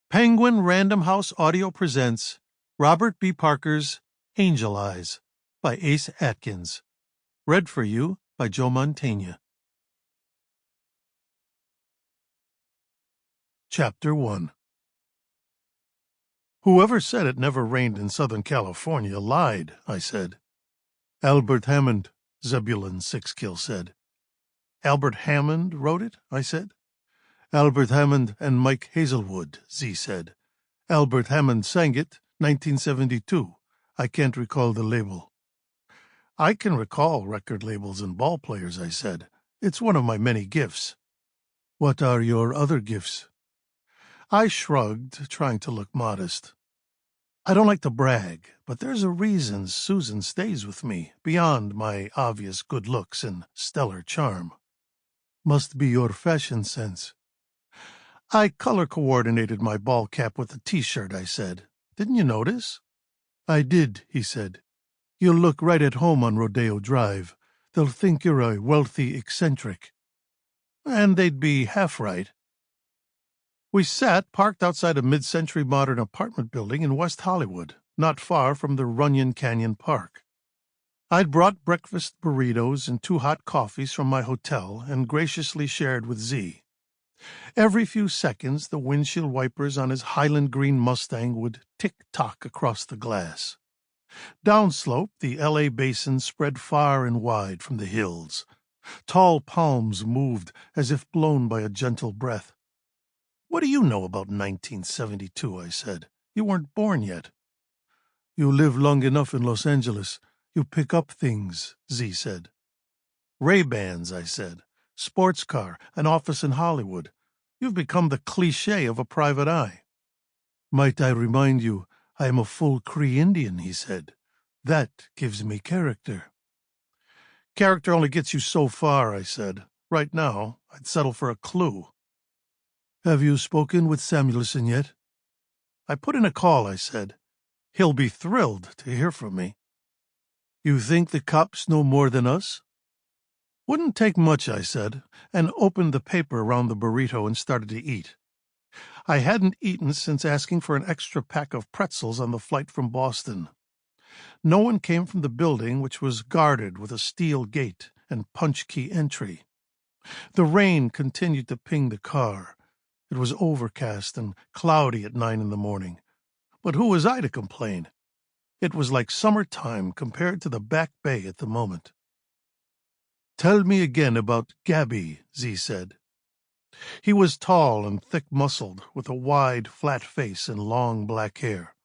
Penguin Random House Audio presents Robert B. Parker's Angel Eyes by Ace Atkins. Read for you by Joe Mantegna. Chapter 1. Whoever said it never rained in Southern California lied, I said. Albert Hammond, Zebulon Sixkill said. Albert Hammond wrote it, I said. Albert Hammond and Mike Hazelwood, Z said. Albert Hammond sang it, 1972. I can't recall the label. I can recall record labels and ball players, I said. It's one of my many gifts. What are your other gifts? I shrugged, trying to look modest. I don't like to brag, but there's a reason Susan stays with me, beyond my obvious good looks and stellar charm. Must be your fashion sense. I color-coordinated my ball cap with the T-shirt, I said. Didn't you notice? I did, he said. You'll look right at home on Rodeo Drive. They'll think you're a wealthy eccentric. And they'd be half right. We sat parked outside a mid-century modern apartment building in West Hollywood, not far from the Runyon Canyon Park. I'd brought breakfast burritos and 2 hot coffees from my hotel and graciously shared with Z. Every few seconds, the windshield wipers on his Highland Green Mustang would tick-tock across the glass. Downslope, the L.A. basin spread far and wide from the hills. Tall palms moved as if blown by a gentle breath. What do you know about 1972, I said. You weren't born yet. You live long enough in Los Angeles. You pick up things, Z said. Ray-Bans, I said. Sports car, an office in Hollywood. You've become the cliché of a private eye. Might I remind you, I am a full Cree Indian, he said. That gives me character. Character only gets you so far, I said. Right now, I'd settle for a clue. Have you spoken with Samuelson yet? I put in a call, I said. He'll be thrilled to hear from me. You think the cops know more than us? Wouldn't take much, I said, and opened the paper around the burrito and started to eat. I hadn't eaten since asking for an extra pack of pretzels on the flight from Boston. No one came from the building, which was guarded with a steel gate and punch-key entry. The rain continued to ping the car. It was overcast and cloudy at 9 in the morning. But who was I to complain? It was like summertime compared to the Back Bay at the moment. Tell me again about Gabby, Z said. He was tall and thick-muscled, with a wide, flat face and long black hair.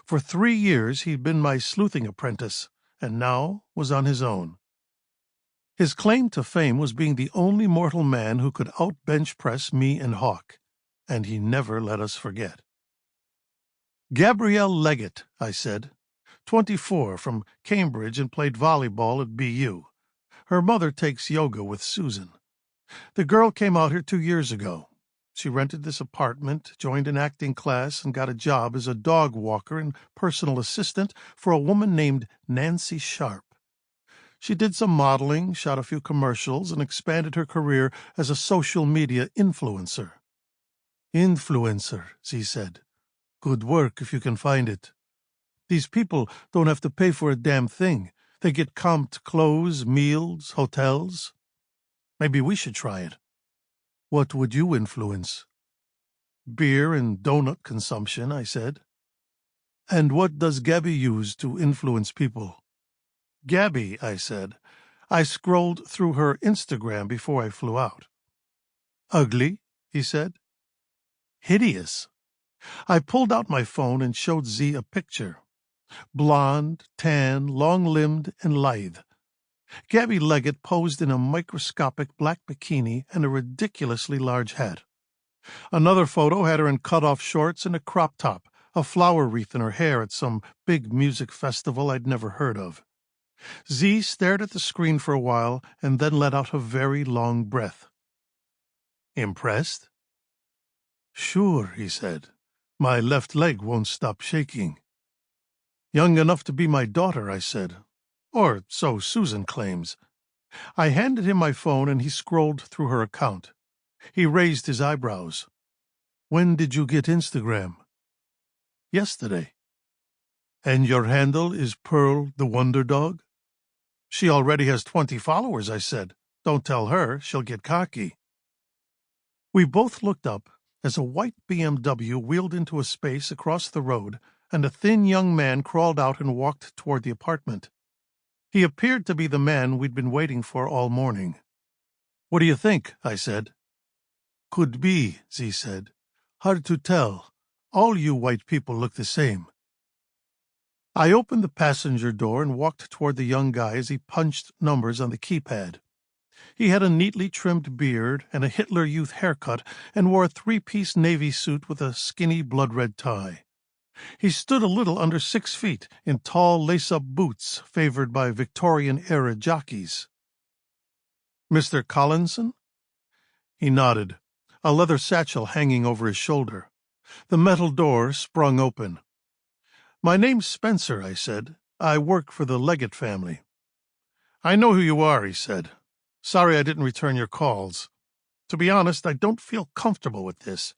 For 3 years he'd been my sleuthing apprentice, and now was on his own. His claim to fame was being the only mortal man who could out-bench press me and Hawk, and he never let us forget. Gabby Leggett, I said, 24, from Cambridge and played volleyball at BU. Her mother takes yoga with Susan. The girl came out here 2 years ago. She rented this apartment, joined an acting class, and got a job as a dog walker and personal assistant for a woman named Nancy Sharp. She did some modeling, shot a few commercials, and expanded her career as a social media influencer. Influencer, she said. Good work if you can find it. These people don't have to pay for a damn thing. They get comped clothes, meals, hotels. Maybe we should try it. What would you influence? Beer and donut consumption, I said. And what does Gabby use to influence people? Gabby, I said. I scrolled through her Instagram before I flew out. Ugly, he said. Hideous. I pulled out my phone and showed Z a picture. Blonde, tan, long-limbed, and lithe. Gabby Leggett posed in a microscopic black bikini and a ridiculously large hat. Another photo had her in cut-off shorts and a crop top, a flower wreath in her hair at some big music festival I'd never heard of. Z stared at the screen for a while and then let out a very long breath. Impressed? Sure, he said. My left leg won't stop shaking. Young enough to be my daughter, I said. Or so Susan claims. I handed him my phone and he scrolled through her account. He raised his eyebrows. When did you get Instagram? Yesterday. And your handle is Pearl the Wonder Dog? She already has 20 followers, I said. Don't tell her, she'll get cocky. We both looked up as a white BMW wheeled into a space across the road, and a thin young man crawled out and walked toward the apartment. He appeared to be the man we'd been waiting for all morning. What do you think? I said. Could be, Z said. Hard to tell. All you white people look the same. I opened the passenger door and walked toward the young guy as he punched numbers on the keypad. He had a neatly trimmed beard and a Hitler Youth haircut and wore a three-piece navy suit with a skinny blood-red tie. He stood a little under 6 feet in tall lace-up boots favored by Victorian-era jockeys. Mr. Collinson? He nodded, a leather satchel hanging over his shoulder. The metal door sprung open. My name's Spenser, I said. I work for the Leggett family. I know who you are, he said. Sorry I didn't return your calls. To be honest, I don't feel comfortable with this.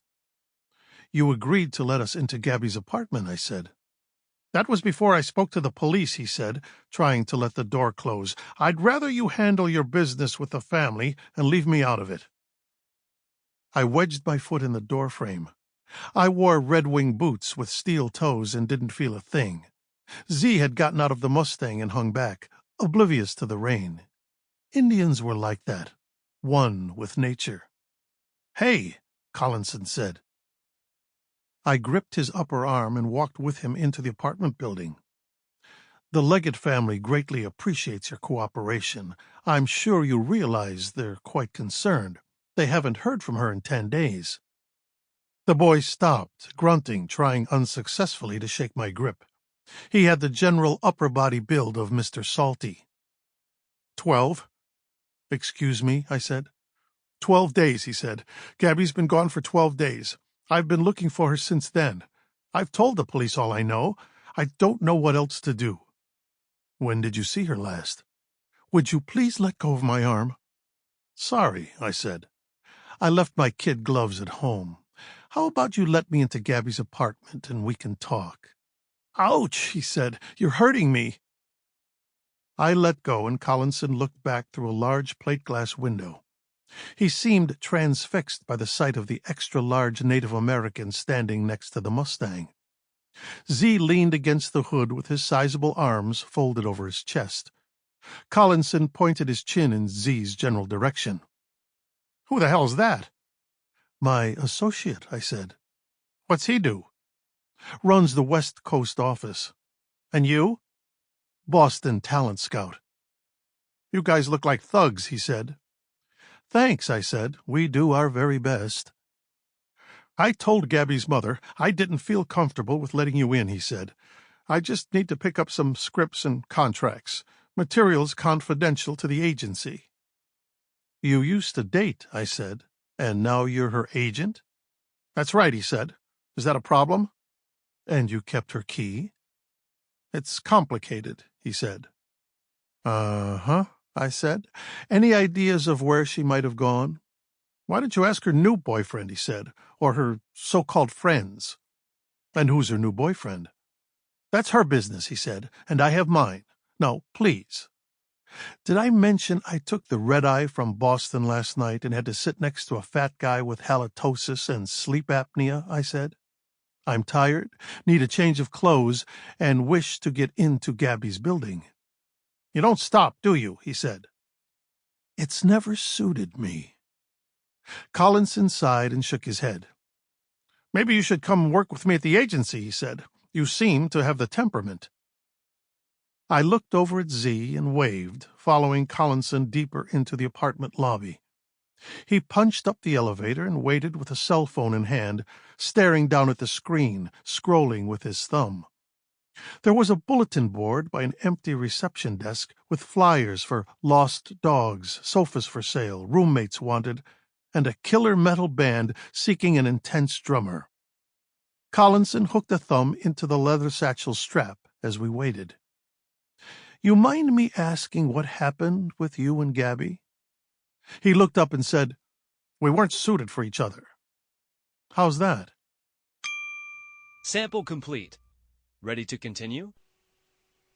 You agreed to let us into Gabby's apartment, I said. That was before I spoke to the police, he said, trying to let the door close. I'd rather you handle your business with the family and leave me out of it. I wedged my foot in the doorframe. I wore Red Wing boots with steel toes and didn't feel a thing. Z had gotten out of the Mustang and hung back, oblivious to the rain. Indians were like that, one with nature. Hey, Collinson said. I gripped his upper arm and walked with him into the apartment building. The Leggett family greatly appreciates your cooperation. I'm sure you realize they're quite concerned. They haven't heard from her in 10 days. The boy stopped, grunting, trying unsuccessfully to shake my grip. He had the general upper body build of Mr. Salty. 12? Excuse me, I said. 12 days, he said. Gabby's been gone for 12 days. I've been looking for her since then. I've told the police all I know. I don't know what else to do. When did you see her last? Would you please let go of my arm? Sorry, I said. I left my kid gloves at home. How about you let me into Gabby's apartment and we can talk? Ouch, he said. You're hurting me. I let go and Collinson looked back through a large plate-glass window. He seemed transfixed by the sight of the extra-large Native American standing next to the Mustang. Z leaned against the hood with his sizable arms folded over his chest. Collinson pointed his chin in Z's general direction. Who the hell's that? My associate, I said. What's he do? Runs the West Coast office. And you? Boston talent scout. You guys look like thugs, he said. Thanks, I said. We do our very best. I told Gabby's mother I didn't feel comfortable with letting you in, he said. I just need to pick up some scripts and contracts. Materials confidential to the agency. You used to date, I said, and now you're her agent? That's right, he said. Is that a problem? And you kept her key? It's complicated, he said. Uh-huh, I said. Any ideas of where she might have gone? Why don't you ask her new boyfriend, he said, or her so-called friends? And who's her new boyfriend? That's her business, he said, and I have mine. No, please. Did I mention I took the red-eye from Boston last night and had to sit next to a fat guy with halitosis and sleep apnea, I said. I'm tired, need a change of clothes, and wish to get into Gabby's building. You don't stop, do you? He said. It's never suited me. Collinson sighed and shook his head. Maybe you should come work with me at the agency, he said. You seem to have the temperament. I looked over at Z and waved, following Collinson deeper into the apartment lobby. He punched up the elevator and waited with a cell phone in hand, staring down at the screen, scrolling with his thumb. There was a bulletin board by an empty reception desk with flyers for lost dogs, sofas for sale, roommates wanted, and a killer metal band seeking an intense drummer. Collinson hooked a thumb into the leather satchel strap as we waited. You mind me asking what happened with you and Gabby? He looked up and said, We weren't suited for each other. How's that? Sample complete. Ready to continue?